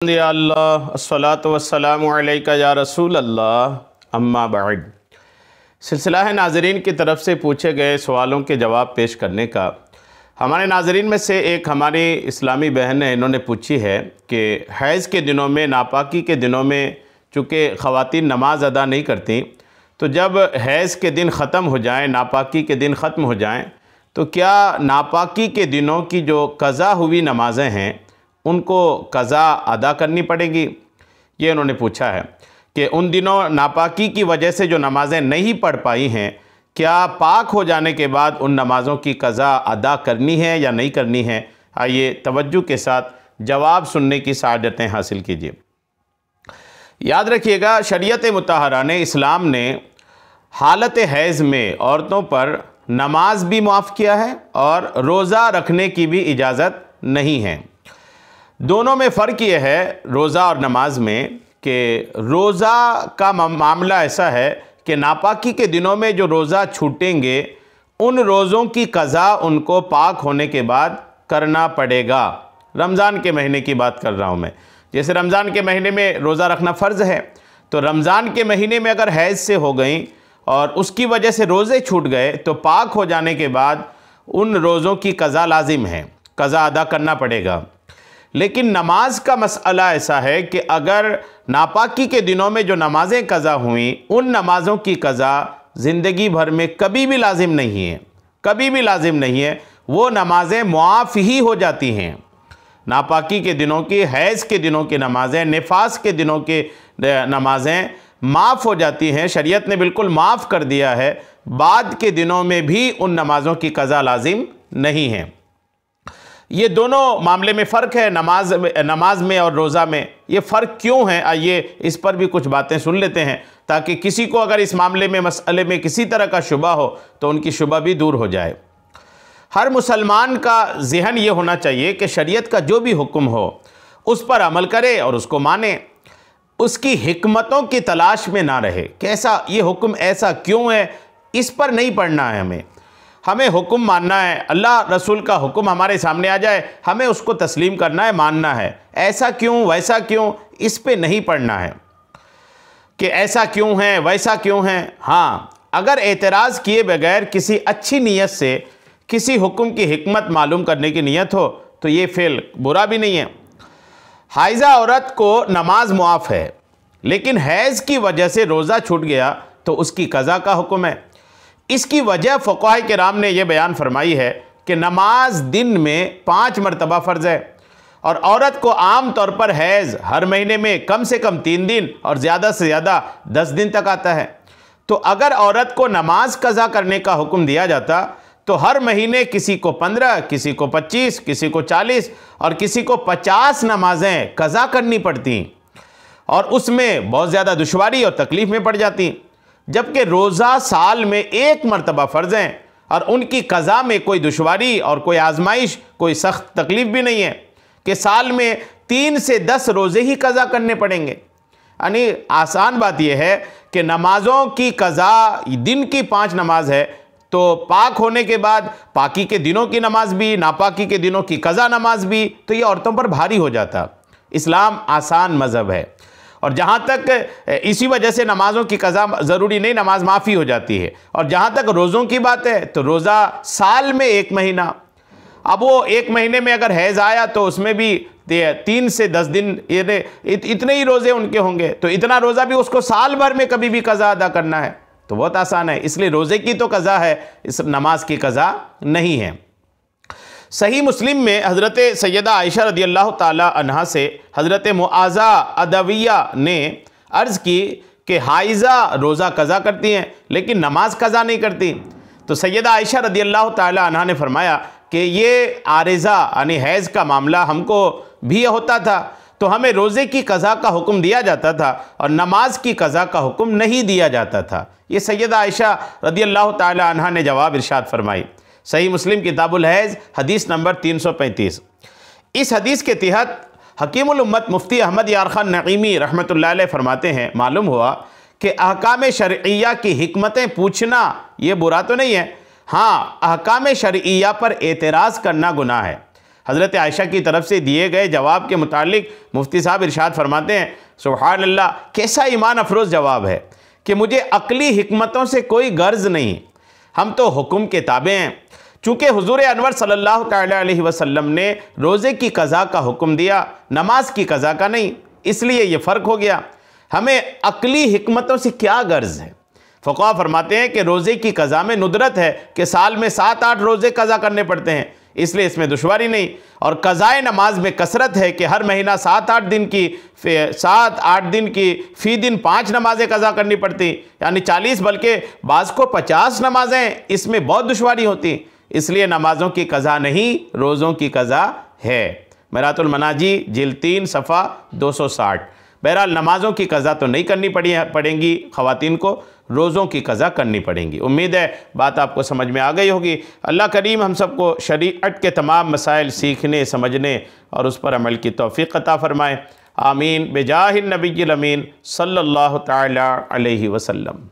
अस्सलातु वस्सलामु अलैका या रसूल अल्लाह अम्मा बाद। सिलसिला है नाज़रीन की तरफ से पूछे गए सवालों के जवाब पेश करने का। हमारे नाज़रीन में से एक हमारी इस्लामी बहन है, इन्होंने पूछी है कि हैज़ के दिनों में, नापाकी के दिनों में चूँकि ख़वातीन नमाज़ अदा नहीं करती, तो जब हैज़ के दिन ख़त्म हो जाएँ, नापाकी के दिन ख़त्म हो जाएँ, तो क्या नापाकी के दिनों की जो क़ज़ा हुई नमाज़ें हैं उनको क़ज़ा अदा करनी पड़ेगी? ये उन्होंने पूछा है कि उन दिनों नापाकी की वजह से जो नमाज़ें नहीं पढ़ पाई हैं, क्या पाक हो जाने के बाद उन नमाज़ों की क़ज़ा अदा करनी है या नहीं करनी है? आइए तवज्जो के साथ जवाब सुनने की सआदतें हासिल कीजिए। याद रखिएगा, शरीयत मुतहरा ने, इस्लाम ने हालत हैज़ में औरतों पर नमाज भी माफ़ किया है और रोज़ा रखने की भी इजाज़त नहीं है। दोनों में फ़र्क ये है, रोज़ा और नमाज में, कि रोज़ा का मामला ऐसा है कि नापाकी के दिनों में जो रोज़ा छूटेंगे उन रोज़ों की क़ज़ा उनको पाक होने के बाद करना पड़ेगा। रमज़ान के महीने की बात कर रहा हूँ मैं। जैसे रमज़ान के महीने में रोज़ा रखना फ़र्ज़ है, तो रमज़ान के महीने में अगर हैज़ से हो गई और उसकी वजह से रोज़े छूट गए, तो पाक हो जाने के बाद उन रोज़ों की क़ज़ा लाजिम है, क़ज़ा अदा करना पड़ेगा। लेकिन नमाज का मसला ऐसा है कि अगर नापाकी के दिनों में जो नमाज़ें क़ज़ा हुई, उन नमाज़ों की क़ज़ा ज़िंदगी भर में कभी भी लाजिम नहीं है, कभी भी लाजिम नहीं है। वो नमाज़ें मुआफ़ ही हो जाती हैं। नापाकी के दिनों की, हैज़ के दिनों की नमाज़ें, निफास के दिनों की नमाज़ें माफ़ हो जाती हैं। शरीयत ने बिल्कुल माफ़ कर दिया है। बाद के दिनों में भी उन नमाज़ों की क़ज़ा लाजिम नहीं है। ये दोनों मामले में फ़र्क है, नमाज में और रोज़ा में। ये फ़र्क क्यों है, आइए इस पर भी कुछ बातें सुन लेते हैं, ताकि किसी को अगर इस मामले में, मसले में किसी तरह का शुबा हो तो उनकी शुबा भी दूर हो जाए। हर मुसलमान का ज़हन ये होना चाहिए कि शरीयत का जो भी हुक्म हो उस पर अमल करे और उसको माने, उसकी हिकमतों की तलाश में ना रहे। कैसा ये हुक्म ऐसा क्यों है, इस पर नहीं पढ़ना है। हमें हुक्म मानना है। अल्लाह रसूल का हुक्म हमारे सामने आ जाए, हमें उसको तस्लीम करना है, मानना है। ऐसा क्यों, वैसा क्यों, इस पे नहीं पढ़ना है कि ऐसा क्यों है, वैसा क्यों है। हाँ, अगर एतराज़ किए बगैर किसी अच्छी नीयत से किसी हुक्म की हिकमत मालूम करने की नीयत हो तो ये फ़ेल बुरा भी नहीं है। हाइज़ा औरत को नमाज मुआफ़ है, लेकिन हैज़ की वजह से रोज़ा छूट गया तो उसकी क़ज़ा का हुक्म है। इसकी वजह फ़ुक़हा किराम ने यह बयान फरमाई है कि नमाज दिन में 5 मरतबा फ़र्ज़ है और औरत को आम तौर पर हैज़ हर महीने में कम से कम 3 दिन और ज़्यादा से ज़्यादा 10 दिन तक आता है। तो अगर औरत को नमाज क़ज़ा करने का हुक्म दिया जाता तो हर महीने किसी को 15, किसी को 25, किसी को 40 और किसी को 50 नमाजें क़ज़ा करनी पड़ती और उसमें बहुत ज़्यादा दुश्वारी और तकलीफ़ में पड़ जाती। जबकि रोज़ा साल में 1 मरतबा फ़र्ज़ हैं और उनकी क़ज़ा में कोई दुश्वारी और कोई आजमाइश, कोई सख्त तकलीफ़ भी नहीं है कि साल में 3 से 10 रोज़े ही क़ज़ा करने पड़ेंगे। यानी आसान बात यह है कि नमाज़ों की क़ज़ा, दिन की 5 नमाज है तो पाक होने के बाद पाकी के दिनों की नमाज भी, नापाकी के दिनों की क़ज़ा नमाज भी, तो ये औरतों पर भारी हो जाता। इस्लाम आसान मज़हब है और जहाँ तक इसी वजह से नमाज़ों की क़ज़ा ज़रूरी नहीं, नमाज माफ़ी हो जाती है। और जहाँ तक रोज़ों की बात है तो रोज़ा साल में 1 महीना, अब वो 1 महीने में अगर हैज़ आया तो उसमें भी 3 से 10 दिन इतने ही रोज़े उनके होंगे, तो इतना रोज़ा भी उसको साल भर में कभी भी क़ज़ा अदा करना है तो बहुत आसान है। इसलिए रोज़े की तो क़ज़ा है, इस नमाज की क़ज़ा नहीं है। सही मुस्लिम में हज़रत सैयदा आयशा रदियल्लाहु ताला अन्हा से हज़रत मुआज़ा अदविया ने अर्ज़ की कि हाइज़ा रोज़ा क़ज़ा करती हैं लेकिन नमाज क़ज़ा नहीं करती। तो सैयदा आयशा रदियल्लाहु ताला अन्हा ने फरमाया कि ये आरिज़ा यानी हैज़ का मामला हमको भी होता था, तो हमें रोज़े की क़ज़ा का हुक्म दिया जाता था और नमाज की क़ज़ा का हुक्म नहीं दिया जाता था। ये सैयदा आयशा रदियल्लाहु ताला अन्हा ने जवाब इरशाद फरमाई। सही मुस्लिम किताबुल हैज़ हदीस नंबर 335। इस हदीस के तहत हकीमुल उम्मत मुफ्ती अहमद यार खान नईमी रहमतुल्लाह अलैह फरमाते हैं, मालूम हुआ कि अहकाम शरइया की हिकमतें पूछना ये बुरा तो नहीं है। हाँ, अहकाम शरइया पर एतराज़ करना गुनाह है। हज़रत आयशा की तरफ से दिए गए जवाब के मुतालिक मुफ्ती साहब इरशाद फरमाते हैं, सुभान अल्लाह, कैसा ईमान अफरोज़ जवाब है कि मुझे अक्ली हिकमतों से कोई गर्ज नहीं, हम तो हुक्म के ताबे हैं। चूँकि हुजूर अनवर सल्लल्लाहु तआला अलैहि वसल्लम ने रोज़े की क़ज़ा का हुक्म दिया, नमाज की क़ज़ा का नहीं, इसलिए ये फ़र्क हो गया। हमें अक्ली हिकमतों से क्या गर्ज है? फ़ुक़हा फरमाते हैं कि रोज़े की क़ज़ा में नुदरत है कि साल में 7-8 रोज़े क़ज़ा करने पड़ते हैं, इसलिए इसमें दुश्वारी नहीं। और क़ज़ाए नमाज में कसरत है कि हर महीना 7-8 दिन की फ़ी दिन 5 नमाज़ें क़ज़ा करनी पड़ती, यानी 40, बल्कि बाज़ को 50 नमाज़ें, इसमें बहुत दुश्वारी होती। इसलिए नमाज़ों की क़ज़ा नहीं, रोज़ों की क़ज़ा है। मिरातुल मनाजी जिल्द 3 सफ़ा 260। बहरहाल नमाज़ों की क़ज़ा तो नहीं करनी पड़ेंगी ख़वातीन को, रोज़ों की क़ज़ा करनी पड़ेंगी। उम्मीद है बात आपको समझ में आ गई होगी। अल्लाह करीम हम सबको शरीअत के तमाम मसाइल सीखने, समझने और उस पर अमल की तौफ़ीक़ अता फ़रमाए। आमीन बेजाहिन नबिय्यिल अमीन सल्लल्लाहु तआला अलैहि वसल्लम।